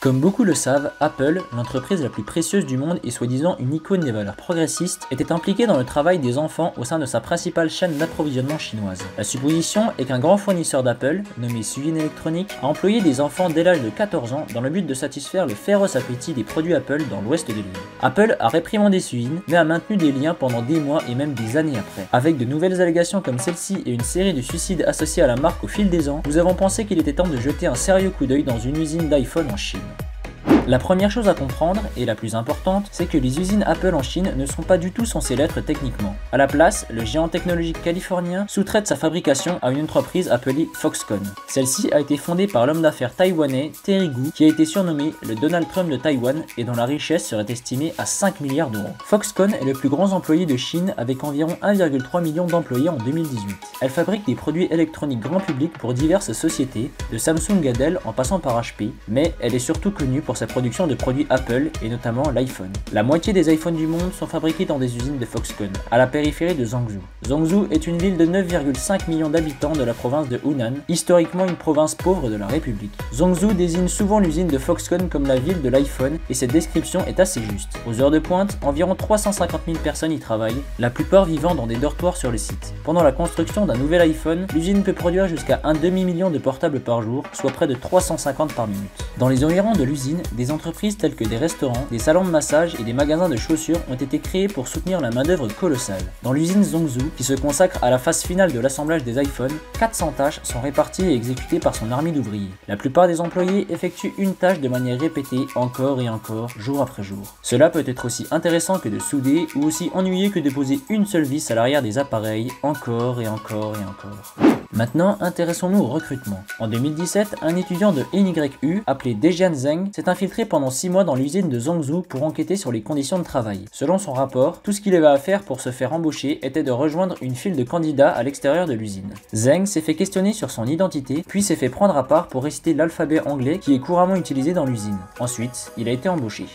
Comme beaucoup le savent, Apple, l'entreprise la plus précieuse du monde et soi-disant une icône des valeurs progressistes, était impliquée dans le travail des enfants au sein de sa principale chaîne d'approvisionnement chinoise. La supposition est qu'un grand fournisseur d'Apple, nommé Suyin Electronics, a employé des enfants dès l'âge de 14 ans dans le but de satisfaire le féroce appétit des produits Apple dans l'ouest de l'île. Apple a réprimandé Suyin, mais a maintenu des liens pendant des mois et même des années après. Avec de nouvelles allégations comme celle-ci et une série de suicides associés à la marque au fil des ans, nous avons pensé qu'il était temps de jeter un sérieux coup d'œil dans une usine d'iPhone en Chine. La première chose à comprendre, et la plus importante, c'est que les usines Apple en Chine ne sont pas du tout censées l'être techniquement. À la place, le géant technologique californien sous-traite sa fabrication à une entreprise appelée Foxconn. Celle-ci a été fondée par l'homme d'affaires taïwanais Terry Gou, qui a été surnommé le Donald Trump de Taïwan et dont la richesse serait estimée à 5 milliards d'euros. Foxconn est le plus grand employé de Chine avec environ 1,3 million d'employés en 2018. Elle fabrique des produits électroniques grand public pour diverses sociétés, de Samsung à Dell en passant par HP, mais elle est surtout connue pour sa production de produits Apple et notamment l'iPhone. La moitié des iPhones du monde sont fabriqués dans des usines de Foxconn, à la périphérie de Zhangzhou. Zhangzhou est une ville de 9,5 millions d'habitants de la province de Hunan, historiquement une province pauvre de la République. Zhangzhou désigne souvent l'usine de Foxconn comme la ville de l'iPhone et cette description est assez juste. Aux heures de pointe, environ 350 000 personnes y travaillent, la plupart vivant dans des dortoirs sur le site. Pendant la construction d'un nouvel iPhone, l'usine peut produire jusqu'à un demi-million de portables par jour, soit près de 350 par minute. Dans les environs de l'usine, des entreprises telles que des restaurants, des salons de massage et des magasins de chaussures ont été créés pour soutenir la main-d'œuvre colossale. Dans l'usine Zhangzhou, qui se consacre à la phase finale de l'assemblage des iPhones, 400 tâches sont réparties et exécutées par son armée d'ouvriers. La plupart des employés effectuent une tâche de manière répétée encore et encore, jour après jour. Cela peut être aussi intéressant que de souder ou aussi ennuyeux que de poser une seule vis à l'arrière des appareils, encore et encore et encore. Maintenant, intéressons-nous au recrutement. En 2017, un étudiant de NYU, appelé Dejian Zheng, s'est infiltré pendant 6 mois dans l'usine de Zhangzhou pour enquêter sur les conditions de travail. Selon son rapport, tout ce qu'il avait à faire pour se faire embaucher était de rejoindre une file de candidats à l'extérieur de l'usine. Zheng s'est fait questionner sur son identité, puis s'est fait prendre à part pour réciter l'alphabet anglais qui est couramment utilisé dans l'usine. Ensuite, il a été embauché.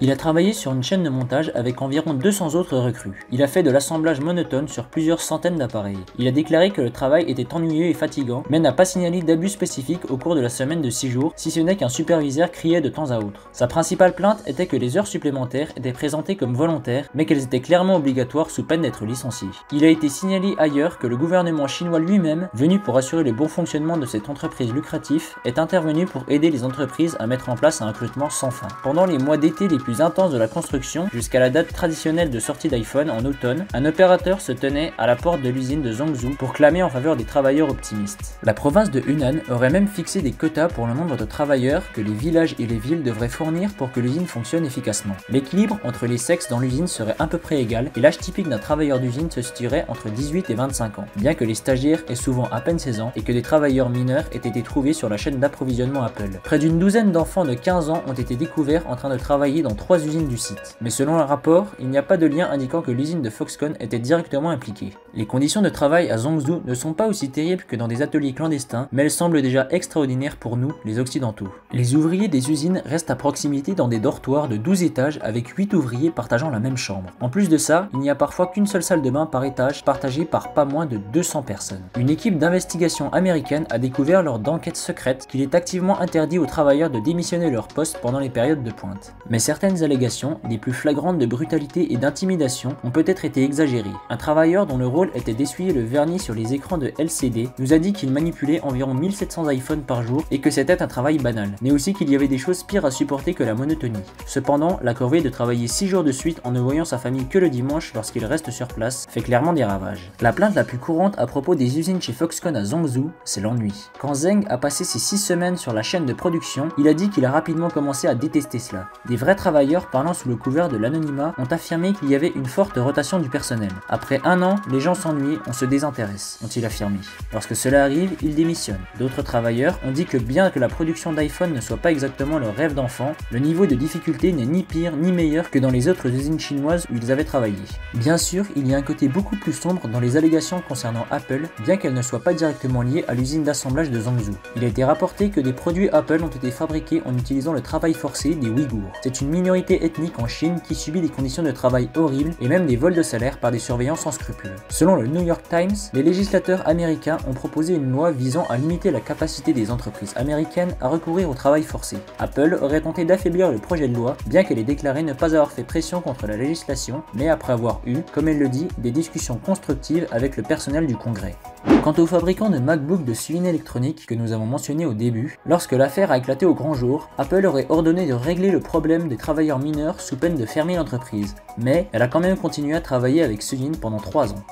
Il a travaillé sur une chaîne de montage avec environ 200 autres recrues. Il a fait de l'assemblage monotone sur plusieurs centaines d'appareils. Il a déclaré que le travail était ennuyeux et fatigant, mais n'a pas signalé d'abus spécifiques au cours de la semaine de 6 jours, si ce n'est qu'un superviseur criait de temps à autre. Sa principale plainte était que les heures supplémentaires étaient présentées comme volontaires, mais qu'elles étaient clairement obligatoires sous peine d'être licencié. Il a été signalé ailleurs que le gouvernement chinois lui-même, venu pour assurer le bon fonctionnement de cette entreprise lucrative, est intervenu pour aider les entreprises à mettre en place un recrutement sans fin. Pendant les mois d'été les plus intenses de la construction, jusqu'à la date traditionnelle de sortie d'iPhone en automne, un opérateur se tenait à la porte de l'usine de Zhangzhou pour clamer en faveur des travailleurs optimistes. La province de Hunan aurait même fixé des quotas pour le nombre de travailleurs que les villages et les villes devraient fournir pour que l'usine fonctionne efficacement. L'équilibre entre les sexes dans l'usine serait à peu près égal et l'âge typique d'un travailleur d'usine se situerait entre 18 et 25 ans, bien que les stagiaires aient souvent à peine 16 ans et que des travailleurs mineurs aient été trouvés sur la chaîne d'approvisionnement Apple. Près d'une douzaine d'enfants de 15 ans ont été découverts en train de travailler dans 3 usines du site. Mais selon un rapport, il n'y a pas de lien indiquant que l'usine de Foxconn était directement impliquée. Les conditions de travail à Zhangzhou ne sont pas aussi terribles que dans des ateliers clandestins, mais elles semblent déjà extraordinaires pour nous, les occidentaux. Les ouvriers des usines restent à proximité dans des dortoirs de 12 étages avec 8 ouvriers partageant la même chambre. En plus de ça, il n'y a parfois qu'une seule salle de bain par étage partagée par pas moins de 200 personnes. Une équipe d'investigation américaine a découvert lors d'enquêtes secrètes qu'il est activement interdit aux travailleurs de démissionner leur poste pendant les périodes de pointe. Mais certaines allégations, les plus flagrantes de brutalité et d'intimidation, ont peut-être été exagérées. Un travailleur dont le rôle était d'essuyer le vernis sur les écrans de LCD nous a dit qu'il manipulait environ 1700 iPhones par jour et que c'était un travail banal, mais aussi qu'il y avait des choses pires à supporter que la monotonie. Cependant, la corvée de travailler 6 jours de suite en ne voyant sa famille que le dimanche lorsqu'il reste sur place fait clairement des ravages. La plainte la plus courante à propos des usines chez Foxconn à Zhangzhou, c'est l'ennui. Quand Zheng a passé ses 6 semaines sur la chaîne de production, il a dit qu'il a rapidement commencé à détester cela. Des vrais travailleurs parlant sous le couvert de l'anonymat ont affirmé qu'il y avait une forte rotation du personnel. Après 1 an, les gens s'ennuient, on se désintéresse, ont-ils affirmé. Lorsque cela arrive, ils démissionnent. D'autres travailleurs ont dit que bien que la production d'iPhone ne soit pas exactement leur rêve d'enfant, le niveau de difficulté n'est ni pire ni meilleur que dans les autres usines chinoises où ils avaient travaillé. Bien sûr, il y a un côté beaucoup plus sombre dans les allégations concernant Apple, bien qu'elles ne soient pas directement liées à l'usine d'assemblage de Zhangzhou. Il a été rapporté que des produits Apple ont été fabriqués en utilisant le travail forcé des Ouïghours. C'est une minorité ethnique en Chine qui subit des conditions de travail horribles et même des vols de salaire par des surveillants sans scrupules. Selon le New York Times, les législateurs américains ont proposé une loi visant à limiter la capacité des entreprises américaines à recourir au travail forcé. Apple aurait tenté d'affaiblir le projet de loi, bien qu'elle ait déclaré ne pas avoir fait pression contre la législation, mais après avoir eu, comme elle le dit, des discussions constructives avec le personnel du Congrès. Quant aux fabricants de MacBook de suivi électronique que nous avons mentionné au début, lorsque l'affaire a éclaté au grand jour, Apple aurait ordonné de régler le problème des travailleurs mineurs sous peine de fermer l'entreprise, mais elle a quand même continué à travailler avec Sugin pendant 3 ans.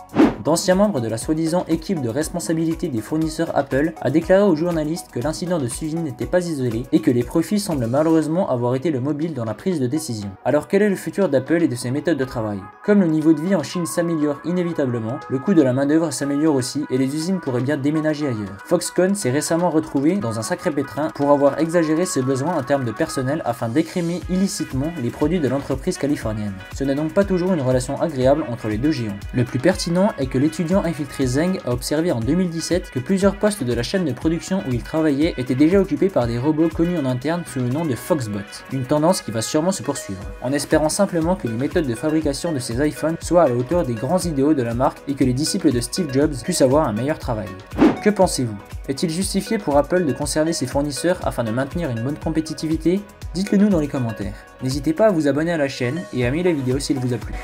D'anciens membres de la soi-disant équipe de responsabilité des fournisseurs Apple a déclaré aux journalistes que l'incident de Sugin n'était pas isolé et que les profits semblent malheureusement avoir été le mobile dans la prise de décision. Alors quel est le futur d'Apple et de ses méthodes de travail? Comme le niveau de vie en Chine s'améliore inévitablement, le coût de la main-d'œuvre s'améliore aussi et les usines pourraient bien déménager ailleurs. Foxconn s'est récemment retrouvé dans un sacré pétrin pour avoir exagéré ses besoins en termes de personnel afin d'écrémer illicitement les produits de l'entreprise californienne. Ce n'est donc pas toujours une relation agréable entre les deux géants. Le plus pertinent est que l'étudiant infiltré Zeng a observé en 2017 que plusieurs postes de la chaîne de production où il travaillait étaient déjà occupés par des robots connus en interne sous le nom de Foxbot, une tendance qui va sûrement se poursuivre, en espérant simplement que les méthodes de fabrication de ces iPhones soient à la hauteur des grands idéaux de la marque et que les disciples de Steve Jobs puissent avoir un meilleur travail. Que pensez-vous? Est-il justifié pour Apple de conserver ses fournisseurs afin de maintenir une bonne compétitivité? Dites-le nous dans les commentaires. N'hésitez pas à vous abonner à la chaîne et à aimer la vidéo si elle vous a plu.